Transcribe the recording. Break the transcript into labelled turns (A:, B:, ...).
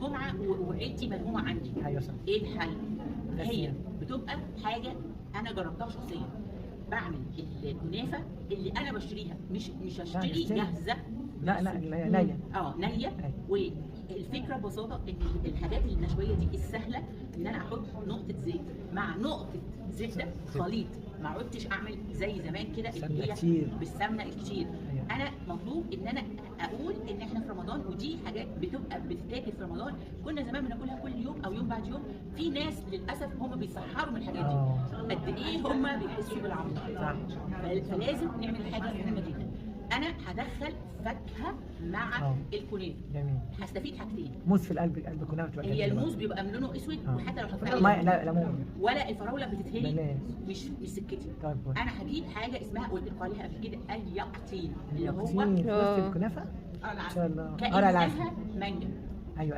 A: الجمعه وعيلتي ملمومه عندي.
B: ايوه صح.
A: ايه الحل؟ هي بتبقى حاجه انا جربتها شخصيا. بعمل الكنافه اللي انا بشتريها، مش هشتري جاهزه.
B: لا نيه.
A: نيه. والفكره ببساطه ان الحاجات النشويه دي السهله ان انا احط نقطه زيت مع نقطه زبده خليط. ما عدتش اعمل زي زمان كده اللي هي بالسمنه الكتير. انا مطلوب ان انا اقول ان احنا في رمضان، ودي حاجات بتبقى بتتاكل في رمضان. كنا زمان بناكلها كل يوم او يوم بعد يوم. في ناس للاسف هم بيسحروا من الحاجات دي. قد ايه هم بيحسوا بالعمر. فلازم نعمل حاجه مهمه جدا. انا هدخل فاكهه مع الكنافه.
B: جميل.
A: هستفيد حاجتين.
B: موز في القلب الكنافه.
A: هي الموز بيبقى من لونه اسود، وحتى لو حطينا
B: لا ليمون.
A: ولا الفراوله بتتهري. مش سكتي.
B: طيب.
A: انا هجيب حاجه اسمها، قلت لكم عليها قبل كده، اليقطين، اللي هو
B: في الكنافه.
A: ان
B: شاء الله.
A: كانها مانجا.
B: ايوه